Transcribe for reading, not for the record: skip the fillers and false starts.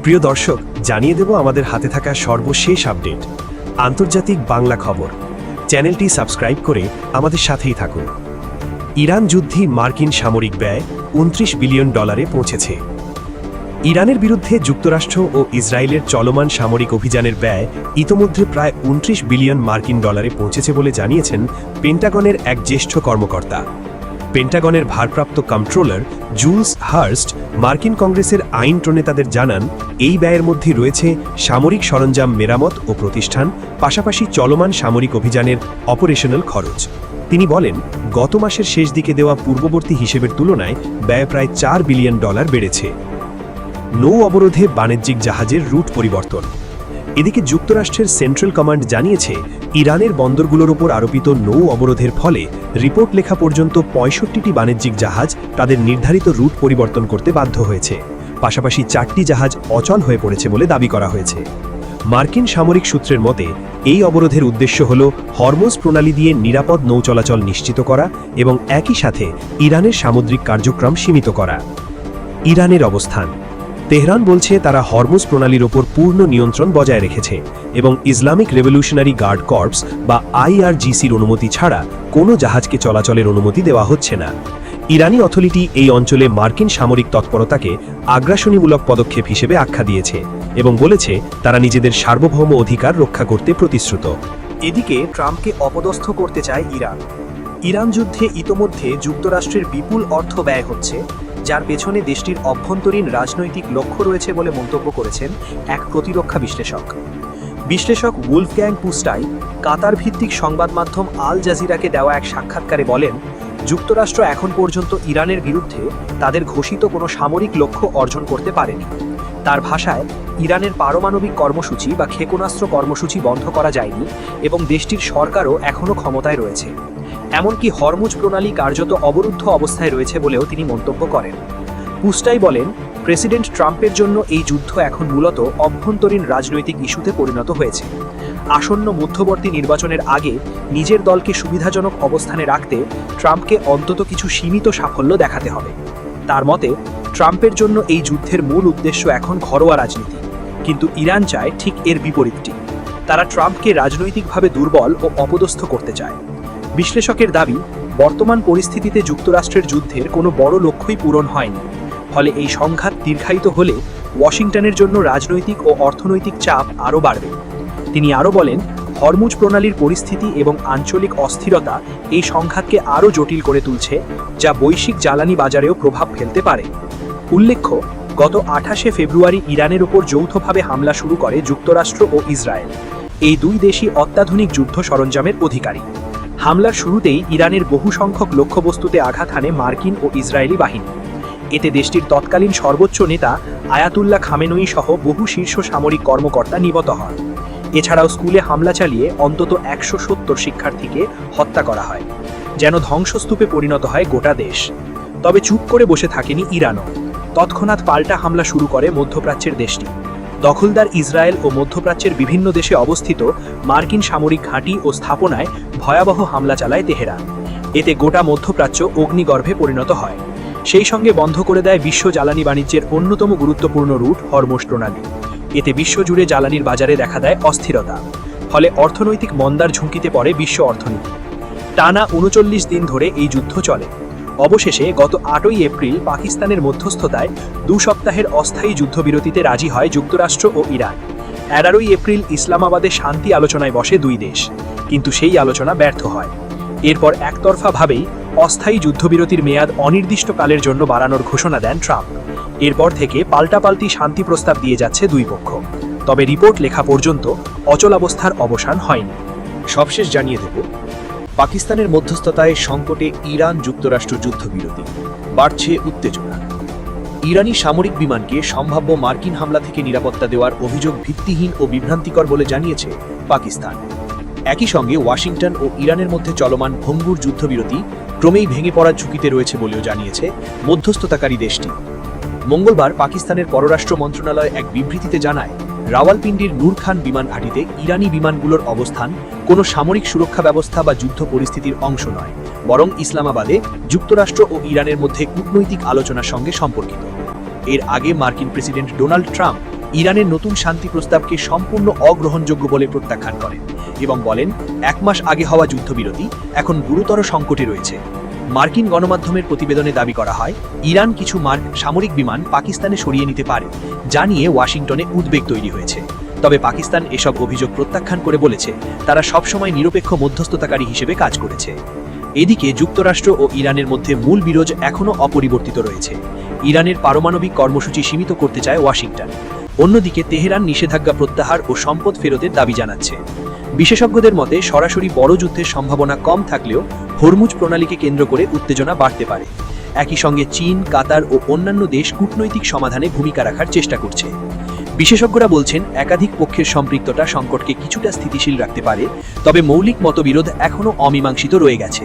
প্রিয় দর্শক, জানিয়ে দেব আমাদের হাতে থাকা সর্বশেষ আপডেট, আন্তর্জাতিক বাংলা খবর। চ্যানেলটি সাবস্ক্রাইব করে আমাদের সাথেই থাকুন। ইরান যুদ্ধে মার্কিন সামরিক ব্যয় $29 বিলিয়ন পৌঁছেছে। ইরানের বিরুদ্ধে যুক্তরাষ্ট্র ও ইসরায়েলের চলমান সামরিক অভিযানের ব্যয় ইতোমধ্যে প্রায় $29 বিলিয়ন পৌঁছেছে বলে জানিয়েছেন পেন্টাগনের এক জ্যেষ্ঠ কর্মকর্তা। পেন্টাগনের ভারপ্রাপ্ত কন্ট্রোলার জুলস হার্স্ট মার্কিন কংগ্রেসের আইন প্রণেতাদের জানান, এই ব্যয়ের মধ্যে রয়েছে সামরিক সরঞ্জাম মেরামত ও প্রতিষ্ঠান, পাশাপাশি চলমান সামরিক অভিযানের অপারেশনাল খরচ। তিনি বলেন, গত মাসের শেষ দিকে দেওয়া পূর্ববর্তী হিসেবের তুলনায় ব্যয় প্রায় $4 বিলিয়ন বেড়েছে। নৌ অবরোধে বাণিজ্যিক জাহাজের রুট পরিবর্তন। এদিকে যুক্তরাষ্ট্রের সেন্ট্রাল কমান্ড জানিয়েছে, ইরানের বন্দরগুলোর উপর আরোপিত নৌ অবরোধের ফলে রিপোর্ট লেখা পর্যন্ত 65টি বাণিজ্যিক জাহাজ তাদের নির্ধারিত রুট পরিবর্তন করতে বাধ্য হয়েছে। পাশাপাশি 4টি জাহাজ অচল হয়ে পড়েছে বলে দাবি করা হয়েছে। মার্কিন সামরিক সূত্রের মতে, এই অবরোধের উদ্দেশ্য হল হরমুজ প্রণালী দিয়ে নিরাপদ নৌ চলাচল নিশ্চিত করা এবং একই সাথে ইরানের সামুদ্রিক কার্যক্রম সীমিত করা। ইরানের অবস্থান। তেহরান বলছে তারা হরমুজ প্রণালীর ওপর পূর্ণ নিয়ন্ত্রণ বজায় রেখেছে এবং ইসলামিক রেভলিউশনারি গার্ড কর্পস বা IRGCর অনুমতি ছাড়া কোনো জাহাজকে চলাচলের অনুমতি দেওয়া হচ্ছে না। ইরানি অথরিটি এই অঞ্চলে মার্কিন সামরিক তৎপরতাকে আগ্রাসনীমূলক পদক্ষেপ হিসেবে আখ্যা দিয়েছে এবং বলেছে তারা নিজেদের সার্বভৌম অধিকার রক্ষা করতে প্রতিশ্রুত। এদিকে ট্রাম্পকে অপদস্থ করতে চায় ইরান। ইরান যুদ্ধে ইতোমধ্যে যুক্তরাষ্ট্রের বিপুল অর্থ ব্যয় হচ্ছে, যার পেছনে দেশটির অভ্যন্তরীণ রাজনৈতিক লক্ষ্য রয়েছে বলে মন্তব্য করেছেন এক প্রতিরক্ষা বিশ্লেষক উলফগ্যাং পুস্টাই কাতার ভিত্তিক সংবাদ মাধ্যম আল জাজিরাকে দেওয়া এক সাক্ষাৎকারে বলেন, যুক্তরাষ্ট্র এখন পর্যন্ত ইরানের বিরুদ্ধে তাদের ঘোষিত কোনো সামরিক লক্ষ্য অর্জন করতে পারেনি। তার ভাষায়, ইরানের পারমাণবিক কর্মসূচি বা ক্ষেপণাস্ত্র কর্মসূচি বন্ধ করা যায়নি এবং দেশটির সরকারও এখনও ক্ষমতায় রয়েছে। এমনকি হরমুজ প্রণালী কার্যত অবরুদ্ধ অবস্থায় রয়েছে বলেও তিনি মন্তব্য করেন। পুস্টাই বলেন, প্রেসিডেন্ট ট্রাম্পের জন্য এই যুদ্ধ এখন মূলত অভ্যন্তরীণ রাজনৈতিক ইস্যুতে পরিণত হয়েছে। আসন্ন মধ্যবর্তী নির্বাচনের আগে নিজের দলকে সুবিধাজনক অবস্থানে রাখতে ট্রাম্পকে অন্তত কিছু সীমিত সাফল্য দেখাতে হবে। তার মতে, ট্রাম্পের জন্য এই যুদ্ধের মূল উদ্দেশ্য এখন ঘরোয়া রাজনীতি, কিন্তু ইরান চায় ঠিক এর বিপরীতটি। তারা ট্রাম্পকে রাজনৈতিকভাবে দুর্বল ও অপদস্থ করতে চায়। বিশ্লেষকের দাবি, বর্তমান পরিস্থিতিতে যুক্তরাষ্ট্রের যুদ্ধের কোনো বড় লক্ষ্যই পূরণ হয়নি। ফলে এই সংঘাত দীর্ঘায়িত হলে ওয়াশিংটনের জন্য রাজনৈতিক ও অর্থনৈতিক চাপ আরও বাড়বে। তিনি আরও বলেন, হরমুজ প্রণালীর পরিস্থিতি এবং আঞ্চলিক অস্থিরতা এই সংঘাতকে আরও জটিল করে তুলছে, যা বৈশ্বিক জ্বালানি বাজারেও প্রভাব ফেলতে পারে। উল্লেখ্য, গত 28শে ফেব্রুয়ারি ইরানের উপর যৌথভাবে হামলা শুরু করে যুক্তরাষ্ট্র ও ইসরায়েল। এই দুই দেশই অত্যাধুনিক যুদ্ধ সরঞ্জামের অধিকারী। হামলার শুরুতেই ইরানের বহু সংখ্যক লক্ষ্যবস্তুতে আঘাত হানে মার্কিন ও ইসরায়েলি বাহিনী। এতে দেশটির তৎকালীন সর্বোচ্চ নেতা আয়াতুল্লাহ খামেনেয়ি সহ বহু শীর্ষ সামরিক কর্মকর্তা নিহত হন। এছাড়াও স্কুলে হামলা চালিয়ে অন্তত 170 শিক্ষার্থীকে হত্যা করা হয়, যেন ধ্বংসস্তূপে পরিণত হয় গোটা দেশ। তবে চুপ করে বসে থাকেনি ইরানও। তৎক্ষণাৎ পাল্টা হামলা শুরু করে মধ্যপ্রাচ্যের দেশটি। দখলদার ইসরায়েল ও মধ্যপ্রাচ্যের বিভিন্ন দেশে অবস্থিত মার্কিন সামরিক ঘাঁটি ও স্থাপনায় ভয়াবহ হামলা চালায় তেহরান। এতে গোটা মধ্যপ্রাচ্য অগ্নিগর্ভে পরিণত হয়। সেই সঙ্গে বন্ধ করে দেয় বিশ্ব জ্বালানি বাণিজ্যের অন্যতম গুরুত্বপূর্ণ রুট হরমুজ প্রণালী। এতে বিশ্বজুড়ে জ্বালানির বাজারে দেখা দেয় অস্থিরতা। ফলে অর্থনৈতিক মন্দার ঝুঁকিতে পড়ে বিশ্ব অর্থনীতি। টানা 39 দিন ধরে এই যুদ্ধ চলে। অবশেষে গত 8ই এপ্রিল পাকিস্তানের মধ্যস্থতায় 2 সপ্তাহের অস্থায়ী যুদ্ধবিরতিতে রাজি হয় যুক্তরাষ্ট্র ও ইরান। 11ই এপ্রিল ইসলামাবাদে শান্তি আলোচনায় বসে দুই দেশ, কিন্তু সেই আলোচনা ব্যর্থ হয়। এরপর একতরফাভাবেই অস্থায়ী যুদ্ধবিরতির মেয়াদ অনির্দিষ্টকালের জন্য বাড়ানোর ঘোষণা দেন ট্রাম্প। এরপর থেকে পাল্টাপাল্টি শান্তি প্রস্তাব দিয়ে যাচ্ছে দুই পক্ষ। তবে রিপোর্ট লেখা পর্যন্ত অচলাবস্থার অবসান হয়নি। সবশেষ জানিয়ে দেব, পাকিস্তানের মধ্যস্থতায় সংকটে ইরান যুক্তরাষ্ট্র যুদ্ধবিরতি, বাড়ছে উত্তেজনা। ইরানি সামরিক বিমানকে সম্ভাব্য মার্কিন হামলা থেকে নিরাপত্তা দেওয়ার অভিযোগ ভিত্তিহীন ও বিভ্রান্তিকর বলে জানিয়েছে পাকিস্তান। একই সঙ্গে ওয়াশিংটন ও ইরানের মধ্যে চলমান ভঙ্গুর যুদ্ধবিরতি ক্রমেই ভেঙে পড়ার ঝুঁকিতে রয়েছে বলেও জানিয়েছে মধ্যস্থতাকারী দেশটি। মঙ্গলবার পাকিস্তানের পররাষ্ট্র মন্ত্রণালয় এক বিবৃতিতে জানায়, রাওয়ালপিন্ডির নূর খান বিমান ঘাঁটিতে ইরানি বিমানগুলোর অবস্থান কোনো সামরিক সুরক্ষা ব্যবস্থা বা যুদ্ধ পরিস্থিতির অংশ নয়, বরং ইসলামাবাদে যুক্তরাষ্ট্র ও ইরানের মধ্যে কূটনৈতিক আলোচনার সঙ্গে সম্পর্কিত। এর আগে মার্কিন প্রেসিডেন্ট ডোনাল্ড ট্রাম্প ইরানের নতুন শান্তি প্রস্তাবকে সম্পূর্ণ অগ্রহণযোগ্য বলে প্রত্যাখ্যান করেন এবং বলেন 1 মাস আগে হওয়া যুদ্ধবিরতি এখন গুরুতর সংকটে রয়েছে। মার্কিন গণমাধ্যমের প্রতিবেদনে দাবি করা হয় ইরান কিছু সামরিক বিমান পাকিস্তানে সরিয়ে নিতে পারে, যা নিয়ে ওয়াশিংটনে উদ্বেগ তৈরি হয়েছে। তবে পাকিস্তান এসব অভিযোগ প্রত্যাখ্যান করে বলেছে তারা সবসময় নিরপেক্ষ মধ্যস্থতাকারী হিসেবে কাজ করেছে। এদিকে যুক্তরাষ্ট্র ও ইরানের মধ্যে মূল বিরোধ এখনও অপরিবর্তিত রয়েছে। ইরানের পারমাণবিক কর্মসূচি সীমিত করতে চায় ওয়াশিংটন। অন্যদিকে তেহরান নিষেধাজ্ঞা প্রত্যাহার ও সম্পদ ফেরতের দাবি জানাচ্ছে। বিশেষজ্ঞদের মতে সরাসরি বড় যুদ্ধের সম্ভাবনা কম থাকলেও হরমুজ প্রণালীকে কেন্দ্র করে উত্তেজনা বাড়তে পারে। একই সঙ্গে চীন, কাতার ও অন্যান্য দেশ কূটনৈতিক সমাধানে ভূমিকা রাখার চেষ্টা করছে। বিশেষজ্ঞরা বলছেন একাধিক পক্ষের সম্পৃক্ততা সংকটকে কিছুটা স্থিতিশীল রাখতে পারে, তবে মৌলিক মতবিরোধ এখনও অমীমাংসিত রয়ে গেছে।